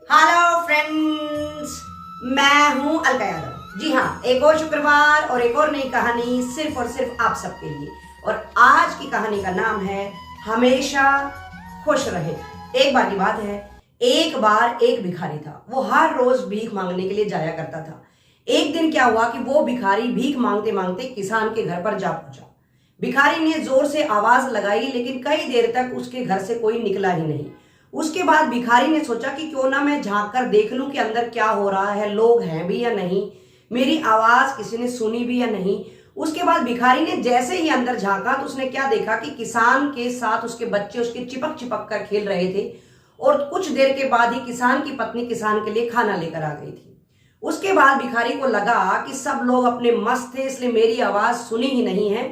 Hello friends, मैं हूं अलका यादव। जी हाँ, एक और शुक्रवार और एक और नई कहानी सिर्फ और सिर्फ आप सबके लिए। और आज की कहानी का नाम है हमेशा खुश रहे। एक बार की बात है, एक बार एक भिखारी था। वो हर रोज भीख मांगने के लिए जाया करता था। एक दिन क्या हुआ कि वो भिखारी भीख मांगते मांगते किसान के घर पर जा पहुंचा। भिखारी ने जोर से आवाज लगाई, लेकिन कई देर तक उसके घर से कोई निकला ही नहीं। उसके बाद भिखारी ने सोचा कि क्यों ना मैं झांक कर देख लूं कि अंदर क्या हो रहा है, लोग हैं भी या नहीं, मेरी आवाज किसी ने सुनी भी या नहीं। उसके बाद भिखारी ने जैसे ही अंदर झांका तो उसने क्या देखा कि किसान के साथ उसके बच्चे उसके चिपक चिपक कर खेल रहे थे। और कुछ देर के बाद ही किसान की पत्नी किसान के लिए खाना लेकर आ गई थी। उसके बाद भिखारी को लगा कि सब लोग अपने मस्त थे, इसलिए मेरी आवाज सुनी ही नहीं है।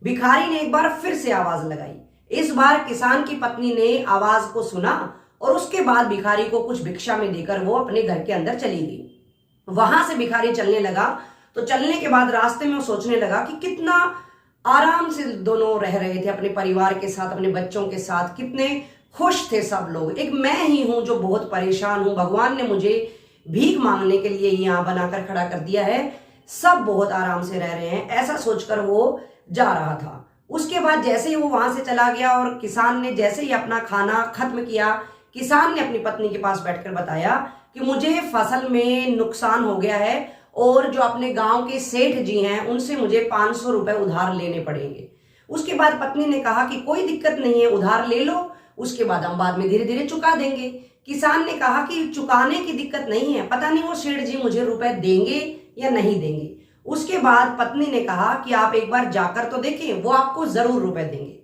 भिखारी ने एक बार फिर से आवाज लगाई। इस बार किसान की पत्नी ने आवाज को सुना और उसके बाद भिखारी को कुछ भिक्षा में देकर वो अपने घर के अंदर चली गई। वहां से भिखारी चलने लगा तो चलने के बाद रास्ते में वो सोचने लगा कि कितना आराम से दोनों रह रहे थे अपने परिवार के साथ, अपने बच्चों के साथ, कितने खुश थे सब लोग। एक मैं ही हूं जो बहुत परेशान हूं, भगवान ने मुझे भीख मांगने के लिए यहाँ बनाकर खड़ा कर दिया है, सब बहुत आराम से रह रहे हैं, ऐसा सोचकर वो जा रहा था। उसके बाद जैसे ही वो वहां से चला गया और किसान ने जैसे ही अपना खाना खत्म किया, किसान ने अपनी पत्नी के पास बैठकर बताया कि मुझे फसल में नुकसान हो गया है और जो अपने गांव के सेठ जी हैं उनसे मुझे 500 रुपए उधार लेने पड़ेंगे। उसके बाद पत्नी ने कहा कि कोई दिक्कत नहीं है, उधार ले लो, उसके बाद हम बाद में धीरे धीरे चुका देंगे। किसान ने कहा कि चुकाने की दिक्कत नहीं है, पता नहीं वो सेठ जी मुझे रुपए देंगे या नहीं देंगे। उसके बाद पत्नी ने कहा कि आप एक बार जाकर तो देखें, वो आपको जरूर रुपए देंगे।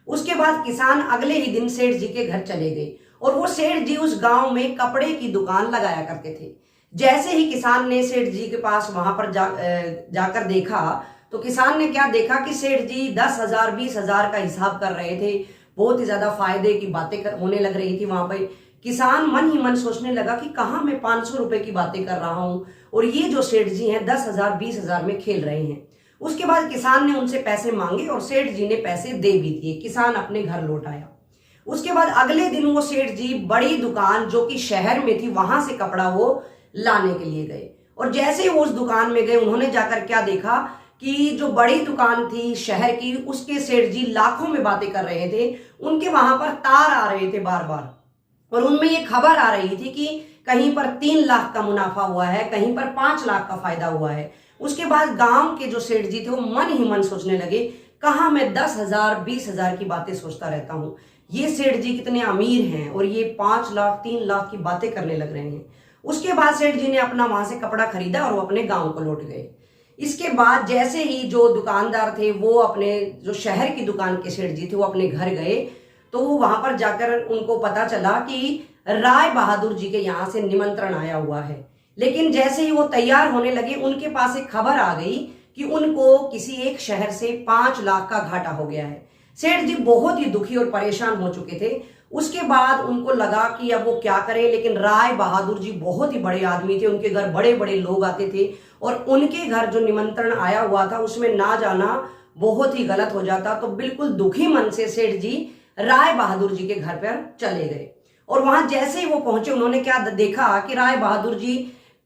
उसके बाद किसान अगले ही दिन सेठ जी के घर चले गए और वो सेठ जी उस गांव में कपड़े की दुकान लगाया करते थे। जैसे ही किसान ने सेठ जी के पास वहां पर जाकर देखा तो किसान ने क्या देखा कि सेठ जी 10,000 20,000 का हिसाब कर रहे थे। बहुत ही ज्यादा फायदे की बातें होने लग रही थी वहां पर। किसान मन ही मन सोचने लगा कि कहाँ मैं 500 रुपए की बातें कर रहा हूं और ये जो सेठ जी हैं 10,000 20,000 में खेल रहे हैं। उसके बाद किसान ने उनसे पैसे मांगे और सेठ जी ने पैसे दे भी दिए। किसान अपने घर लौट आया। उसके बाद अगले दिन वो सेठ जी बड़ी दुकान जो कि शहर में थी वहां से कपड़ा वो लाने के लिए गए। और जैसे ही वो उस दुकान में गए, उन्होंने जाकर क्या देखा कि जो बड़ी दुकान थी शहर की, उसके सेठ जी लाखों में बातें कर रहे थे। उनके वहां पर तार आ रहे थे बार बार और उनमें ये खबर आ रही थी कि कहीं पर 3 लाख का मुनाफा हुआ है, कहीं पर 5 लाख का फायदा हुआ है। उसके बाद गांव के जो सेठ जी थे वो मन ही मन सोचने लगे, कहाँ मैं 10,000 20,000 की बातें सोचता रहता हूँ, ये सेठ जी कितने अमीर हैं और ये 5 लाख 3 लाख की बातें करने लग रहे हैं। उसके बाद सेठ जी ने अपना वहां से कपड़ा खरीदा और वो अपने गाँव को लौट गए। इसके बाद जैसे ही जो दुकानदार थे वो अपने जो शहर की दुकान के सेठ जी थे वो अपने घर गए तो वहां पर जाकर उनको पता चला कि राय बहादुर जी के यहाँ से निमंत्रण आया हुआ है। लेकिन जैसे ही वो तैयार होने लगे उनके पास एक खबर आ गई कि उनको किसी एक शहर से 5 लाख का घाटा हो गया है। सेठ जी बहुत ही दुखी और परेशान हो चुके थे। उसके बाद उनको लगा कि अब वो क्या करें, लेकिन राय बहादुर जी बहुत ही बड़े आदमी थे, उनके घर बड़े बड़े लोग आते थे और उनके घर जो निमंत्रण आया हुआ था उसमें ना जाना बहुत ही गलत हो जाता। तो बिल्कुल दुखी मन से सेठ जी राय बहादुर जी के घर पर चले गए। और वहां जैसे ही वो पहुंचे उन्होंने क्या देखा कि राय बहादुर जी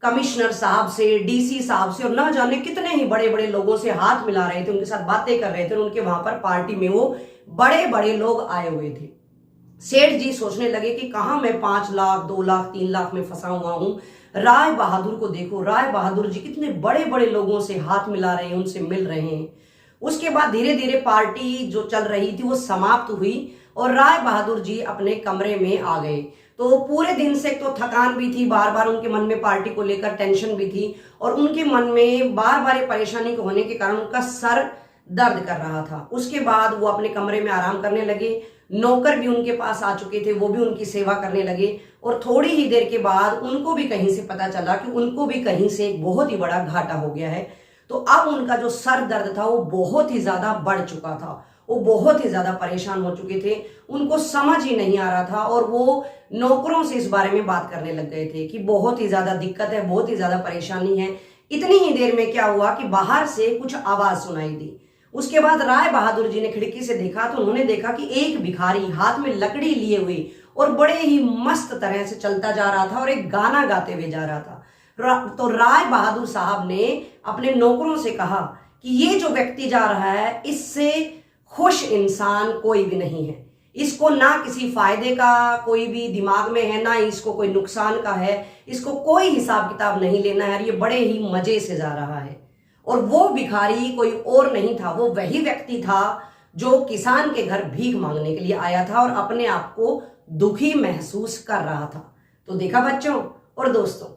कमिश्नर साहब से, डीसी साहब से और ना जाने कितने ही बड़े बड़े लोगों से हाथ मिला रहे थे, उनके साथ बातें कर रहे थे। उनके वहां पर पार्टी में वो बड़े बड़े लोग आए हुए थे। सेठ जी सोचने लगे कि कहाँ मैं 5 लाख 2 लाख 3 लाख में फंसा हुआ हूं। राय बहादुर को देखो, राय बहादुर जी कितने बड़े बड़े लोगों से हाथ मिला रहे हैं, उनसे मिल रहे हैं। उसके बाद धीरे धीरे पार्टी जो चल रही थी वो समाप्त हुई और राय बहादुर जी अपने कमरे में आ गए। तो पूरे दिन से तो थकान भी थी, बार बार उनके मन में पार्टी को लेकर टेंशन भी थी और उनके मन में बार बार परेशानी होने के कारण उनका सर दर्द कर रहा था। उसके बाद वो अपने कमरे में आराम करने लगे। नौकर भी उनके पास आ चुके थे, वो भी उनकी सेवा करने लगे। और थोड़ी ही देर के बाद उनको भी कहीं से पता चला कि उनको भी कहीं से एक बहुत ही बड़ा घाटा हो गया है। तो अब उनका जो सर दर्द था वो बहुत ही ज्यादा बढ़ चुका था, वो बहुत ही ज्यादा परेशान हो चुके थे, उनको समझ ही नहीं आ रहा था। और वो नौकरों से इस बारे में बात करने लग गए थे कि बहुत ही ज्यादा दिक्कत है, बहुत ही ज्यादा परेशानी है। इतनी ही देर में क्या हुआ कि बाहर से कुछ आवाज सुनाई दी। उसके बाद राय बहादुर जी ने खिड़की से देखा तो उन्होंने देखा कि एक भिखारी हाथ में लकड़ी लिए हुए और बड़े ही मस्त तरह से चलता जा रहा था और एक गाना गाते हुए जा रहा था। तो राय बहादुर साहब ने अपने नौकरों से कहा कि ये जो व्यक्ति जा रहा है, इससे खुश इंसान कोई भी नहीं है। इसको ना किसी फायदे का कोई भी दिमाग में है, ना इसको कोई नुकसान का है, इसको कोई हिसाब किताब नहीं लेना है, ये बड़े ही मजे से जा रहा है। और वो भिखारी कोई और नहीं था, वो वही व्यक्ति था जो किसान के घर भीख मांगने के लिए आया था और अपने आप को दुखी महसूस कर रहा था। तो देखा बच्चों और दोस्तों,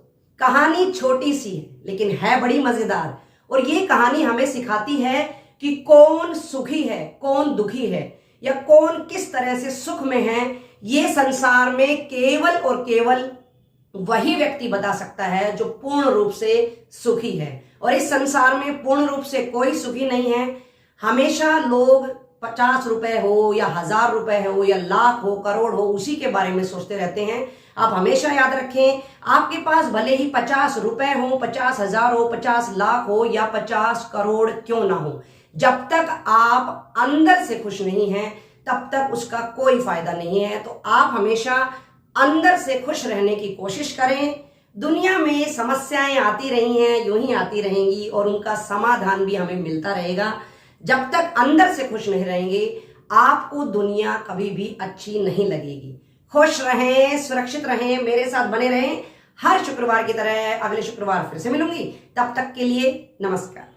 कहानी छोटी सी है लेकिन है बड़ी मजेदार। और ये कहानी हमें सिखाती है कि कौन सुखी है, कौन दुखी है, या कौन किस तरह से सुख में है। ये संसार में केवल और केवल वही व्यक्ति बता सकता है जो पूर्ण रूप से सुखी है। और इस संसार में पूर्ण रूप से कोई सुखी नहीं है। हमेशा लोग 50 रुपए हो या 1000 रुपए हो या लाख हो, करोड़ हो, उसी के बारे में सोचते रहते हैं। आप हमेशा याद रखें, आपके पास भले ही 50 रुपए हो, 50,000 हो, 50 लाख हो या 50 करोड़ क्यों ना हो, जब तक आप अंदर से खुश नहीं हैं तब तक उसका कोई फायदा नहीं है। तो आप हमेशा अंदर से खुश रहने की कोशिश करें। दुनिया में समस्याएं आती रही हैं, यूं ही आती रहेंगी और उनका समाधान भी हमें मिलता रहेगा। जब तक अंदर से खुश नहीं रहेंगे, आपको दुनिया कभी भी अच्छी नहीं लगेगी। खुश रहें, सुरक्षित रहें, मेरे साथ बने रहें। हर शुक्रवार की तरह अगले शुक्रवार फिर से मिलूंगी। तब तक के लिए नमस्कार।